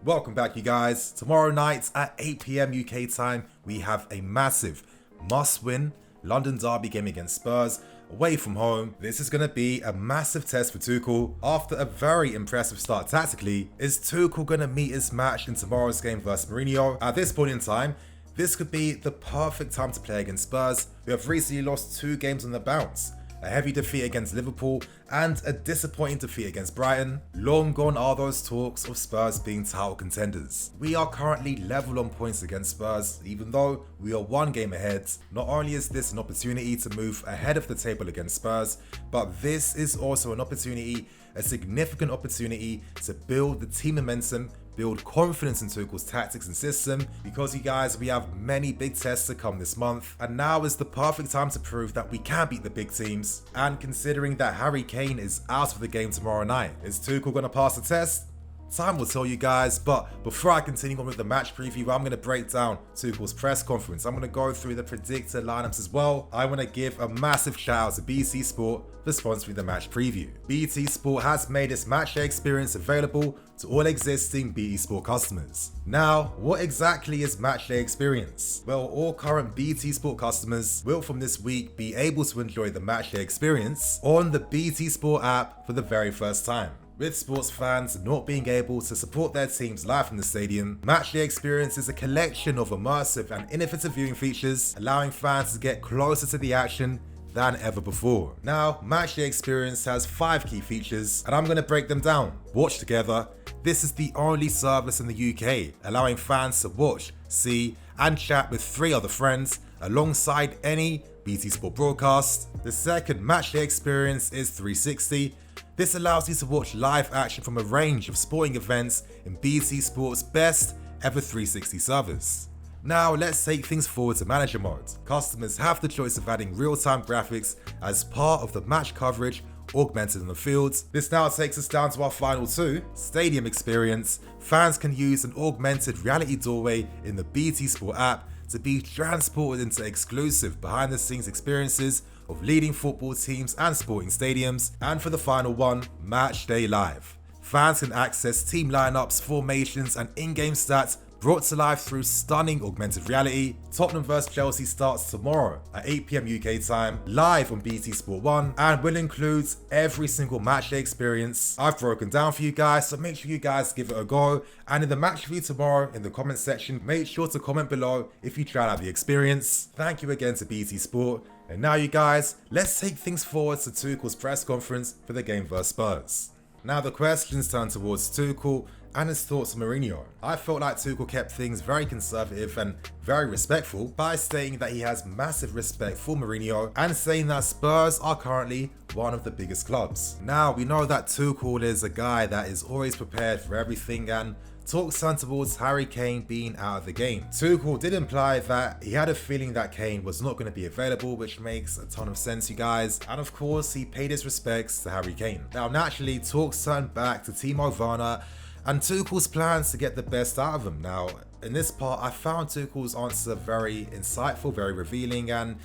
Welcome back, you guys. Tomorrow night at 8 PM UK time, we have a massive must-win London derby game against Spurs away from home. This is going to be a massive test for Tuchel. After a very impressive start tactically, is Tuchel going to meet his match in tomorrow's game versus Mourinho? At this point in time, this could be the perfect time to play against Spurs, who have recently lost 2 games on the bounce. A heavy defeat against Liverpool and a disappointing defeat against Brighton. Long gone are those talks of Spurs being title contenders. We are currently level on points against Spurs, even though we are 1 game ahead. Not only is this an opportunity to move ahead of the table against Spurs, but this is also an opportunity, a significant opportunity to build the team momentum, build confidence in Tuchel's tactics and system, because you guys, we have many big tests to come this month, and now is the perfect time to prove that we can beat the big teams. And considering that Harry Kane is out of the game tomorrow night, is Tuchel going to pass the test? Time will tell you guys, but before I continue on with the match preview, I'm going to break down Tuchel's press conference. I'm going to go through the predicted lineups as well. I want to give a massive shout out to BT Sport for sponsoring the match preview. BT Sport has made its Matchday Experience available to all existing BT Sport customers. Now, what exactly is Matchday Experience? Well, all current BT Sport customers will from this week be able to enjoy the Matchday Experience on the BT Sport app for the very first time. With sports fans not being able to support their teams live from the stadium, Matchday Experience is a collection of immersive and innovative viewing features, allowing fans to get closer to the action than ever before. Now, Matchday Experience has 5 key features, and I'm going to break them down. Watch together. This is the only service in the UK allowing fans to watch, see, and chat with 3 other friends alongside any BT Sport broadcast. The second Matchday Experience is 360. This allows you to watch live action from a range of sporting events in BT Sport's best ever 360 service. Now let's take things forward to manager mode. Customers have the choice of adding real-time graphics as part of the match coverage augmented on the field. This now takes us down to our final 2, Stadium Experience. Fans can use an augmented reality doorway in the BT Sport app to be transported into exclusive behind-the-scenes experiences of leading football teams and sporting stadiums. And for the final one, Matchday Live. Fans can access team lineups, formations, and in-game stats brought to life through stunning augmented reality. Tottenham vs Chelsea starts tomorrow at 8 PM UK time, live on BT Sport 1, and will include every single Matchday experience I've broken down for you guys, so make sure you guys give it a go. And in the match review tomorrow, in the comment section, make sure to comment below if you tried out the experience. Thank you again to BT Sport. And now you guys, let's take things forward to Tuchel's press conference for the game vs Spurs. Now the questions turn towards Tuchel and his thoughts on Mourinho. I felt like Tuchel kept things very conservative and very respectful by stating that he has massive respect for Mourinho and saying that Spurs are currently one of the biggest clubs. Now we know that Tuchel is a guy that is always prepared for everything, and talks turned towards Harry Kane being out of the game. Tuchel did imply that he had a feeling that Kane was not going to be available, which makes a ton of sense, you guys. And of course, he paid his respects to Harry Kane. Now naturally, talks turned back to Timo Werner and Tuchel's plans to get the best out of him. Now, in this part, I found Tuchel's answer very insightful, very revealing, and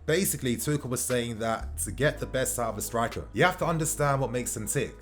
basically Tuchel was saying that to get the best out of a striker, you have to understand what makes them tick.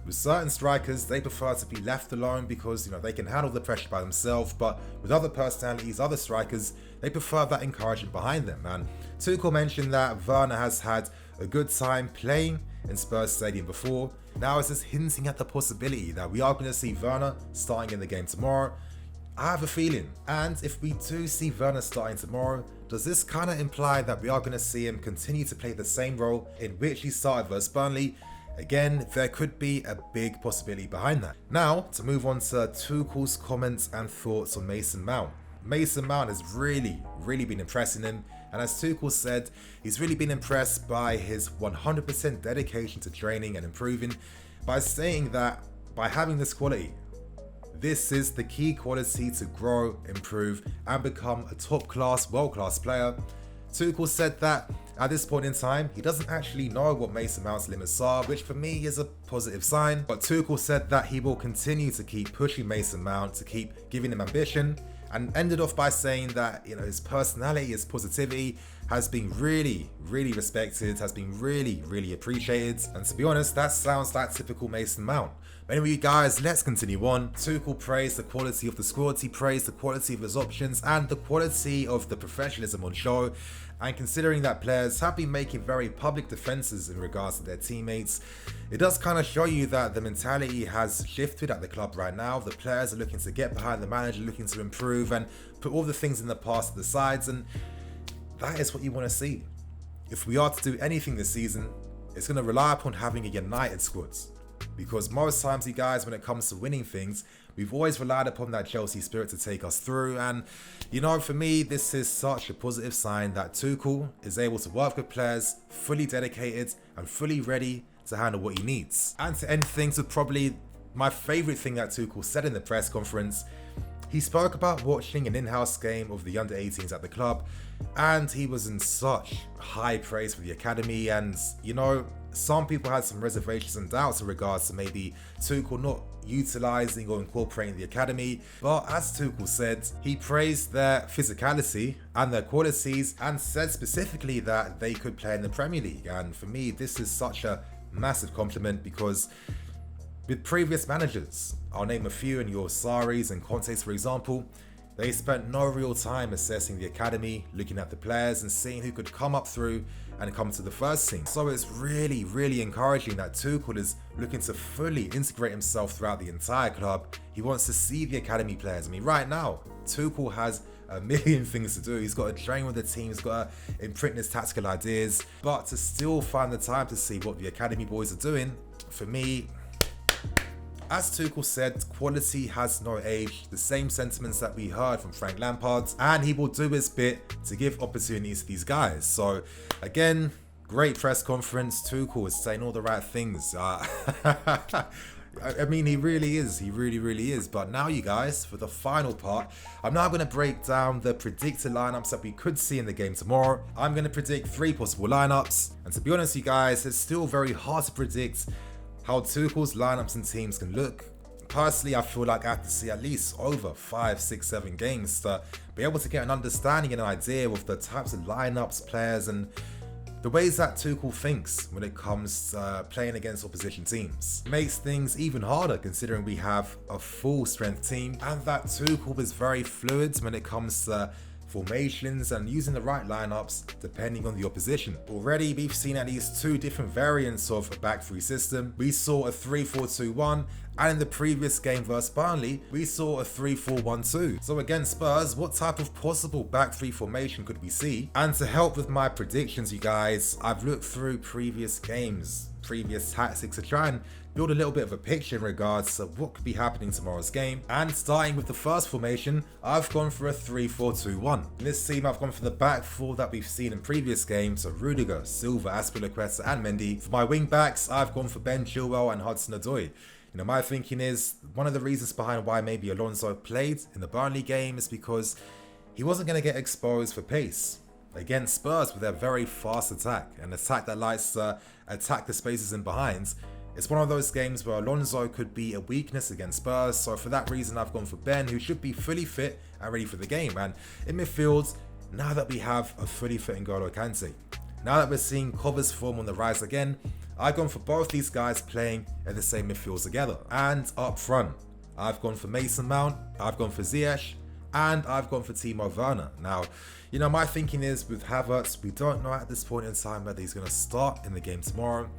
With certain strikers, they prefer to be left alone because, they can handle the pressure by themselves, but with other personalities, other strikers, they prefer that encouragement behind them. And Tuchel mentioned that Werner has had a good time playing in Spurs Stadium before. Now it's just hinting at the possibility that we are going to see Werner starting in the game tomorrow. I have a feeling, and if we do see Werner starting tomorrow, does this kind of imply that we are going to see him continue to play the same role in which he started versus Burnley? Again, there could be a big possibility behind that. Now, to move on to Tuchel's comments and thoughts on Mason Mount. Mason Mount has really been impressing him, and as Tuchel said, he's really been impressed by his 100% dedication to training and improving, by saying that by having this quality, this is the key quality to grow, improve, and become a top-class, world-class player. Tuchel said that at this point in time, he doesn't actually know what Mason Mount's limits are, which for me is a positive sign. But Tuchel said that he will continue to keep pushing Mason Mount, to keep giving him ambition, and ended off by saying that his personality, his positivity, has been really respected, has been really appreciated. And to be honest, that sounds like typical Mason Mount. But anyway, you guys, let's continue on. Tuchel praised the quality of the squad, he praised the quality of his options and the quality of the professionalism on show. And considering that players have been making very public defenses in regards to their teammates, it does kind of show you that the mentality has shifted at the club right now. The players are looking to get behind the manager, looking to improve and put all the things in the past to the sides, and that is what you want to see. If we are to do anything this season, it's going to rely upon having a united squad. Because most times, you guys, when it comes to winning things, we've always relied upon that Chelsea spirit to take us through. And, you know, for me, this is such a positive sign that Tuchel is able to work with players fully dedicated and fully ready to handle what he needs. And to end things with probably my favourite thing that Tuchel said in the press conference, he spoke about watching an in-house game of the under-18s at the club, and he was in such high praise for the academy. And, you know, some people had some reservations and doubts in regards to maybe Tuchel not utilising or incorporating the academy. But as Tuchel said, he praised their physicality and their qualities and said specifically that they could play in the Premier League. And for me, this is such a massive compliment, because with previous managers, I'll name a few, and your Sarris and Contes for example, they spent no real time assessing the academy, looking at the players and seeing who could come up through and come to the first team. So it's really encouraging that Tuchel is looking to fully integrate himself throughout the entire club. He wants to see the academy players. I mean, right now, Tuchel has a million things to do. He's got to train with the team, he's got to imprint his tactical ideas, but to still find the time to see what the academy boys are doing, for me, as Tuchel said, quality has no age, the same sentiments that we heard from Frank Lampard, and he will do his bit to give opportunities to these guys. So again, great press conference. Tuchel is saying all the right things. I mean, he really is. He really is. But now, you guys, for the final part, I'm now going to break down the predicted lineups that we could see in the game tomorrow. I'm going to predict 3 possible lineups. And to be honest, you guys, it's still very hard to predict how Tuchel's lineups and teams can look. Personally, I feel like I have to see at least over 5, 6, 7 games to be able to get an understanding and an idea of the types of lineups, players, and the ways that Tuchel thinks when it comes to playing against opposition teams. It makes things even harder considering we have a full strength team, and that Tuchel is very fluid when it comes to formations and using the right lineups depending on the opposition. Already we've seen at least 2 different variants of a back 3 system. We saw a 3-4-2-1, and in the previous game versus Burnley, we saw a 3-4-1-2. So against Spurs, what type of possible back 3 formation could we see? And to help with my predictions, you guys, I've looked through previous games, previous tactics to try and build a little bit of a picture in regards to what could be happening tomorrow's game. And starting with the first formation, I've gone for a 3-4-2-1. In this team, I've gone for the back 4 that we've seen in previous games, so Rudiger, Silva, Azpilicueta and Mendy. For my wing backs, I've gone for Ben Chilwell and Hudson-Odoi. You know, my thinking is one of the reasons behind why maybe Alonso played in the Burnley game is because he wasn't going to get exposed for pace against Spurs with their very fast attack, an attack that likes to attack the spaces in behind. It's one of those games where Alonso could be a weakness against Spurs, so for that reason I've gone for Ben, who should be fully fit and ready for the game. And in midfield, now that we have a fully fit N'Golo Kante, now that we're seeing Cover's form on the rise again, I've gone for both these guys playing in the same midfield together. And up front, I've gone for Mason Mount, I've gone for Ziyech, and I've gone for Timo Werner. Now, you know, my thinking is with Havertz, we don't know at this point in time whether he's going to start in the game tomorrow.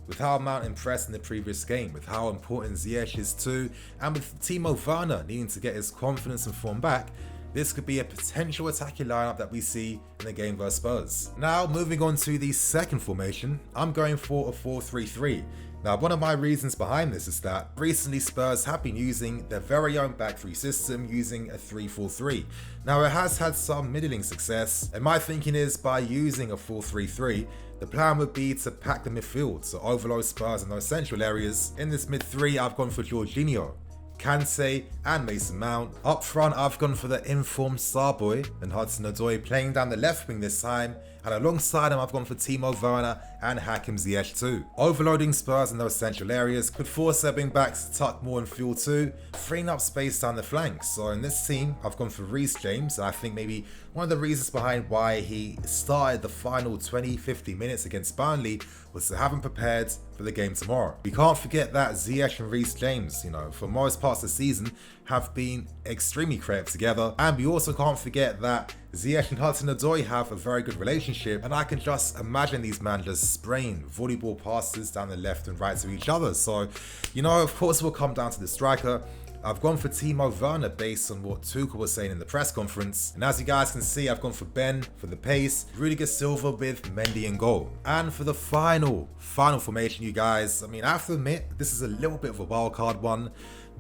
With how Mount impressed in the previous game, with how important Ziyech is too, and with Timo Werner needing to get his confidence and form back, this could be a potential attacking lineup that we see in the game versus Spurs. Now, moving on to the second formation, I'm going for a 4-3-3. Now, one of my reasons behind this is that recently Spurs have been using their very own back 3 system using a 3-4-3. Now, it has had some middling success, and my thinking is by using a 4-3-3, the plan would be to pack the midfield, so overload Spurs in those central areas. In this mid 3, I've gone for Jorginho, Kante and Mason Mount. Up front, I've gone for the informed Starboy and Hudson-Odoi playing down the left wing this time, And alongside him, I've gone for Timo Werner and Hakim Ziyech too. Overloading Spurs in those central areas could force their wing backs to tuck more in field too, freeing up space down the flanks. So in this team, I've gone for Reece James, and I think maybe one of the reasons behind why he started the final 20-50 minutes against Burnley was to have him prepared for the game tomorrow. We can't forget that Ziyech and Reece James, for most parts of the season, have been extremely creative together. And we also can't forget that Ziyech and Hudson-Odoi have a very good relationship, and I can just imagine these men just spraying volleyball passes down the left and right to each other. So, of course it will come down to the striker. I've gone for Timo Werner based on what Tuchel was saying in the press conference. And as you guys can see, I've gone for Ben for the pace, Rudiger Silva with Mendy in goal. And for the final formation, you guys, I have to admit, this is a little bit of a wildcard one,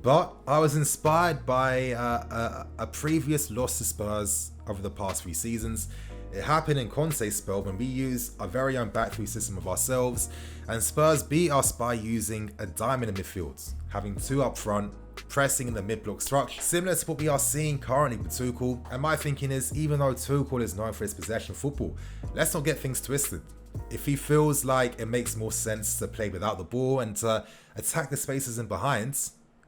but I was inspired by a previous loss to Spurs over the past 3 seasons. It happened in Conte's spell when we used our very own back 3 system of ourselves, and Spurs beat us by using a diamond in midfield, having 2 up front, pressing in the mid-block structure, similar to what we are seeing currently with Tuchel. And my thinking is, even though Tuchel is known for his possession football, let's not get things twisted. If he feels like it makes more sense to play without the ball and to attack the spaces in behind,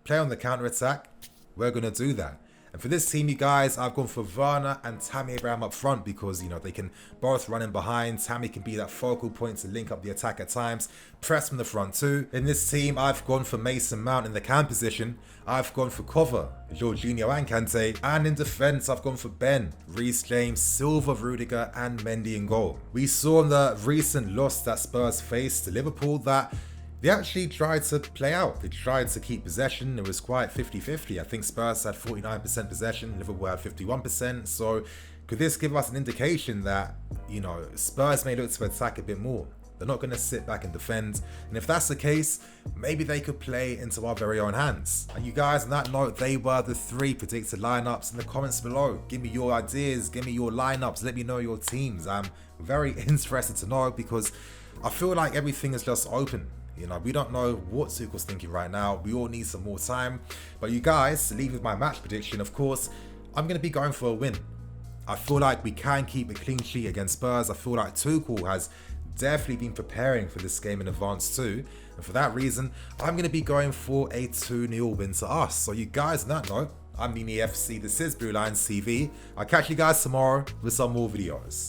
play on the counter-attack, we're going to do that. And for this team, you guys, I've gone for Werner and Tammy Abraham up front because, they can both run in behind. Tammy can be that focal point to link up the attack at times, press from the front too. In this team, I've gone for Mason Mount in the cam position. I've gone for cover, Jorginho and Kante. And in defence, I've gone for Ben, Reece James, Silva, Rudiger and Mendy in goal. We saw in the recent loss that Spurs faced to Liverpool that they actually tried to play out. They tried to keep possession. It was quite 50-50. I think Spurs had 49% possession, Liverpool had 51%. So could this give us an indication that, Spurs may look to attack a bit more? They're not going to sit back and defend. And if that's the case, maybe they could play into our very own hands. And you guys, on that note, they were the 3 predicted lineups in the comments below. Give me your ideas, give me your lineups, let me know your teams. I'm very interested to know because I feel like everything is just open. We don't know what Tuchel's thinking right now. We all need some more time. But you guys, leave with my match prediction. Of course, I'm going to be going for a win. I feel like we can keep a clean sheet against Spurs. I feel like Tuchel has definitely been preparing for this game in advance too. And for that reason, I'm going to be going for a 2-0 win to us. So you guys, on that note, I'm Mimi FC. This is Blue Lions TV. I'll catch you guys tomorrow with some more videos.